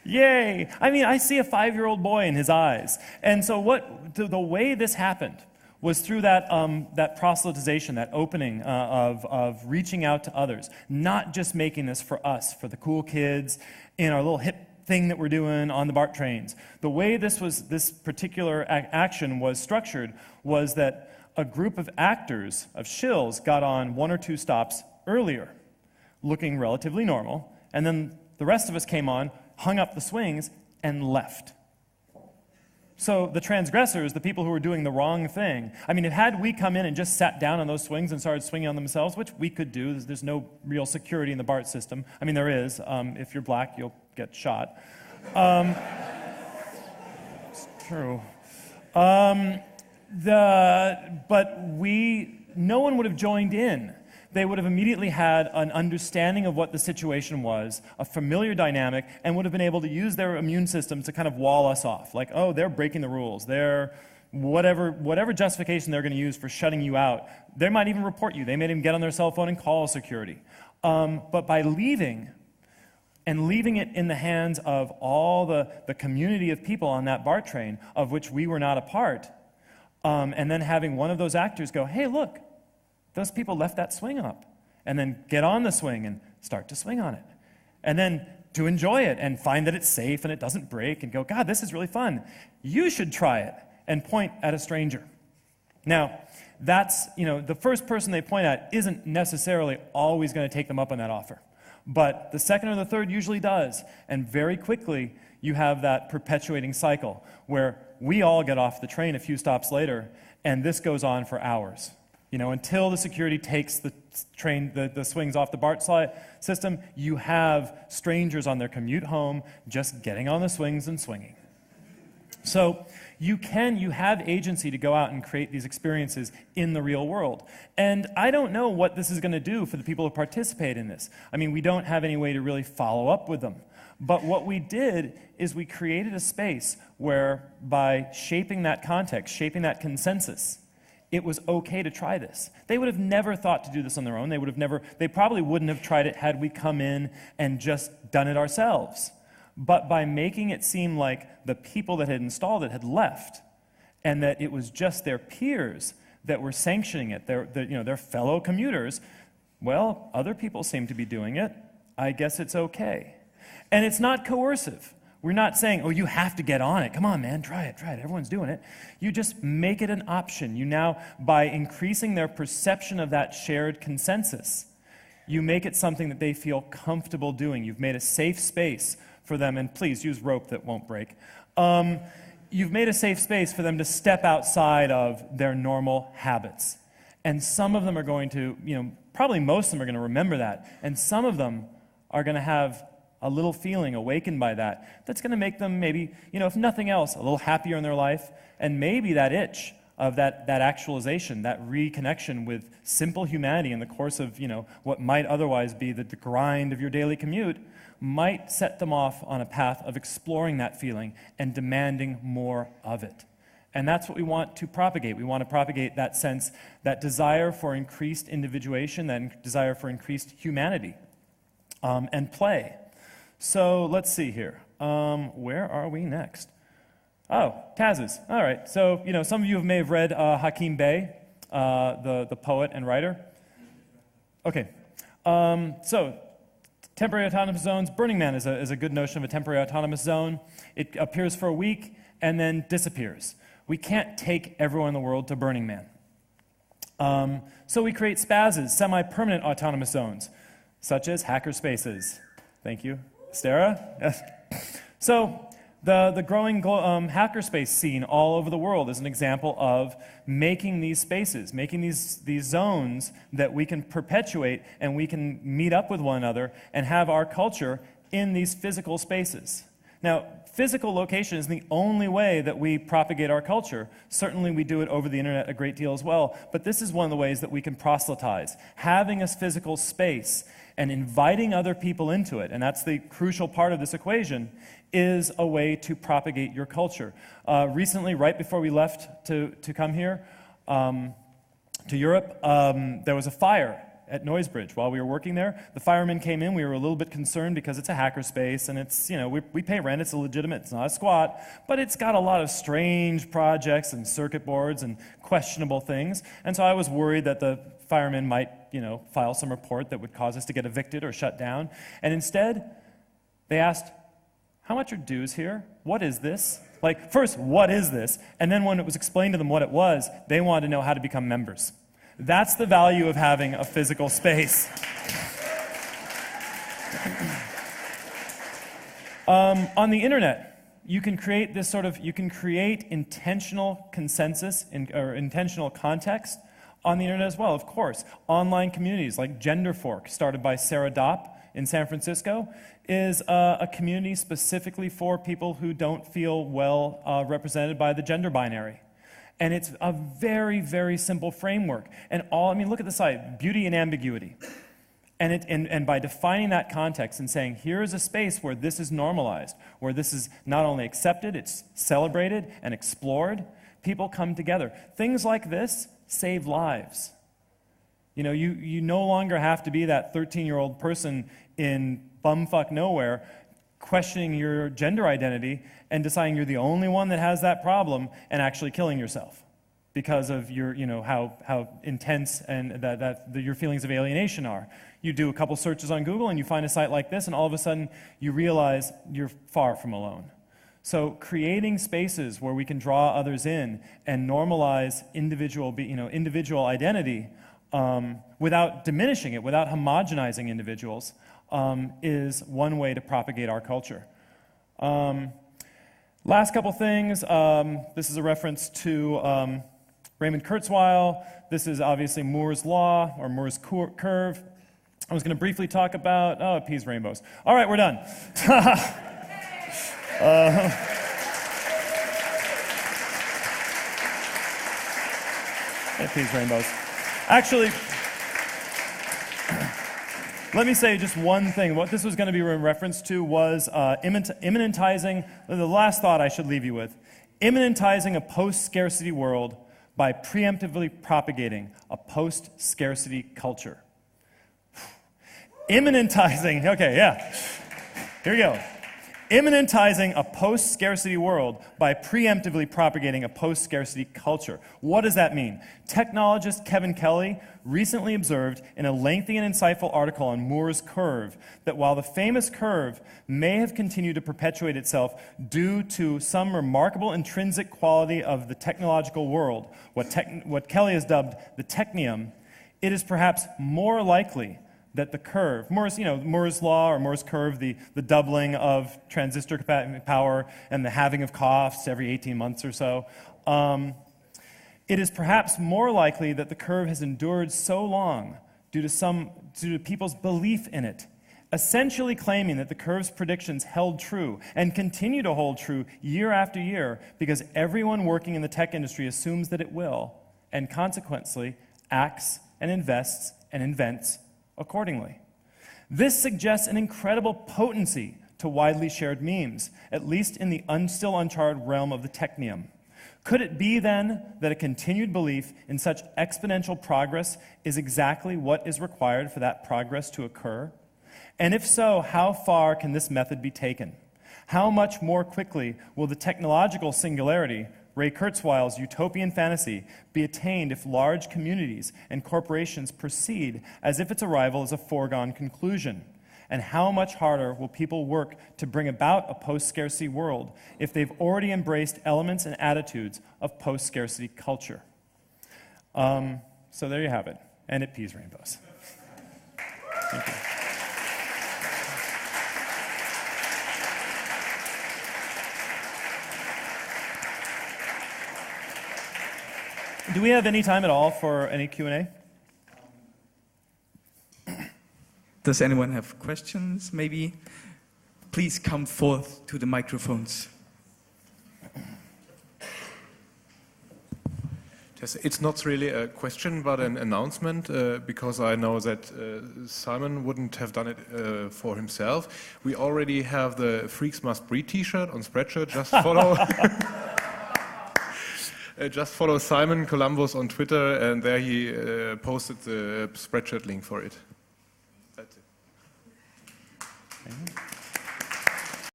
Yay! I mean, I see a 5-year-old boy in his eyes. And so the way this happened was through that proselytization, that opening of reaching out to others, not just making this for us, for the cool kids in our little hip thing that we're doing on the BART trains. The way this particular action was structured was that a group of actors, of shills, got on 1 or 2 stops earlier, looking relatively normal, and then the rest of us came on, hung up the swings, and left. So the transgressors, the people who were doing the wrong thing, I mean, had we come in and just sat down on those swings and started swinging on themselves, which we could do, there's no real security in the BART system. I mean, there is. If you're black, you'll get shot. It's true. But no one would have joined in. They would have immediately had an understanding of what the situation was, a familiar dynamic, and would have been able to use their immune system to kind of wall us off. Like, oh, they're breaking the rules. They're whatever justification they're going to use for shutting you out. They might even report you. They may even get on their cell phone and call security. But by leaving it in the hands of all the community of people on that BART train, of which we were not a part, and then having one of those actors go, hey, look, those people left that swing up, and then get on the swing and start to swing on it. And then to enjoy it and find that it's safe and it doesn't break and go, God, this is really fun. You should try it, and point at a stranger. Now, that's, the first person they point at isn't necessarily always going to take them up on that offer. But the second or the third usually does. And very quickly, you have that perpetuating cycle where we all get off the train a few stops later, and this goes on for hours. Until the security takes the swings off the BART system, you have strangers on their commute home just getting on the swings and swinging. So you have agency to go out and create these experiences in the real world. And I don't know what this is going to do for the people who participate in this. I mean, we don't have any way to really follow up with them. But what we did is we created a space where, by shaping that context, shaping that consensus, it was okay to try this. They would have never thought to do this on their own. They probably wouldn't have tried it had we come in and just done it ourselves. But by making it seem like the people that had installed it had left, and that it was just their peers that were sanctioning it, their fellow commuters, well, other people seem to be doing it. I guess it's okay. And it's not coercive. We're not saying, oh, you have to get on it. Come on, man, try it. Everyone's doing it. You just make it an option. You now, by increasing their perception of that shared consensus, you make it something that they feel comfortable doing. You've made a safe space for them, and please use rope that won't break. You've made a safe space for them to step outside of their normal habits. And some of them are going to, probably most of them are going to remember that. And some of them are going to have a little feeling awakened by that that's going to make them maybe, if nothing else, a little happier in their life. And maybe that itch of that actualization, that reconnection with simple humanity in the course of, what might otherwise be the grind of your daily commute, might set them off on a path of exploring that feeling and demanding more of it. And that's what we want to propagate. We want to propagate that sense, that desire for increased individuation, that desire for increased humanity and play. So let's see here. Where are we next? Oh, Taz's. All right. So, some of you may have read Hakim Bey, the poet and writer. Okay. So, temporary autonomous zones. Burning Man is a good notion of a temporary autonomous zone. It appears for a week and then disappears. We can't take everyone in the world to Burning Man. So we create SPAZs, semi-permanent autonomous zones, such as hackerspaces. Thank you. Stara? Yes. So the growing hackerspace scene all over the world is an example of making these spaces, making these zones that we can perpetuate and we can meet up with one another and have our culture in these physical spaces. Now, physical location is the only way that we propagate our culture. Certainly we do it over the internet a great deal as well, but this is one of the ways that we can proselytize. Having a physical space and inviting other people into it, and that's the crucial part of this equation, is a way to propagate your culture. Recently, right before we left to come here to Europe, there was a fire at Noisebridge. While we were working there, the firemen came in. We were a little bit concerned because it's a hackerspace and it's, you know, we pay rent, it's legitimate, it's not a squat, but it's got a lot of strange projects and circuit boards and questionable things. And so I was worried that the firemen might, you know, file some report that would cause us to get evicted or shut down. And instead, they asked, how much are dues here? What is this? Like, first, what is this? And then when it was explained to them what it was, they wanted to know how to become members. That's the value of having a physical space. On the internet, you can create this sort of, you can create intentional consensus or intentional context on the internet as well, of course. Online communities like Genderfork, started by Sarah Dopp in San Francisco, is a community specifically for people who don't feel well represented by the gender binary. And it's a very, very simple framework. And I mean, look at the site, beauty and ambiguity. And by defining that context and saying, here is a space where this is normalized, where this is not only accepted, it's celebrated and explored, people come together. Things like this save lives. You know, you no longer have to be that 13-year-old person in bumfuck nowhere questioning your gender identity and deciding you're the only one that has that problem and actually killing yourself because of your, you know, how intense and your feelings of alienation are. You do a couple searches on Google and you find a site like this and all of a sudden you realize you're far from alone. So creating spaces where we can draw others in and normalize individual identity without diminishing it, without homogenizing individuals, is one way to propagate our culture. Last couple things. This is a reference to Raymond Kurzweil. This is obviously Moore's law, or Moore's curve. I was going to briefly talk about, it peas rainbows. All right, we're done. It peas rainbows. Actually, let me say just one thing. What this was going to be in reference to was immanentizing, the last thought I should leave you with, immanentizing a post-scarcity world by preemptively propagating a post-scarcity culture. Immanentizing, okay, yeah. Here we go. Immanentizing a post-scarcity world by preemptively propagating a post-scarcity culture. What does that mean? Technologist Kevin Kelly recently observed in a lengthy and insightful article on Moore's curve that while the famous curve may have continued to perpetuate itself due to some remarkable intrinsic quality of the technological world, what Kelly has dubbed the technium, it is perhaps more likely that the curve, Moore's law or Moore's curve, the doubling of transistor power and the halving of costs every 18 months or so, it is perhaps more likely that the curve has endured so long due to people's belief in it, essentially claiming that the curve's predictions held true and continue to hold true year after year because everyone working in the tech industry assumes that it will, and consequently acts and invests and invents accordingly. This suggests an incredible potency to widely shared memes, at least in the still uncharted realm of the technium. Could it be then that a continued belief in such exponential progress is exactly what is required for that progress to occur? And if so, how far can this method be taken? How much more quickly will the technological singularity, Ray Kurzweil's utopian fantasy, be attained if large communities and corporations proceed as if its arrival is a foregone conclusion? And how much harder will people work to bring about a post-scarcity world if they've already embraced elements and attitudes of post-scarcity culture? So there you have it. And it peas rainbows. Thank you. Do we have any time at all for any Q&A? Does anyone have questions, maybe? Please come forth to the microphones. It's not really a question, but an announcement, because I know that Simon wouldn't have done it for himself. We already have the Freaks Must Breed t-shirt on Spreadshirt, just follow. Just follow Simon Columbus on Twitter, and there he posted the spreadshirt link for it.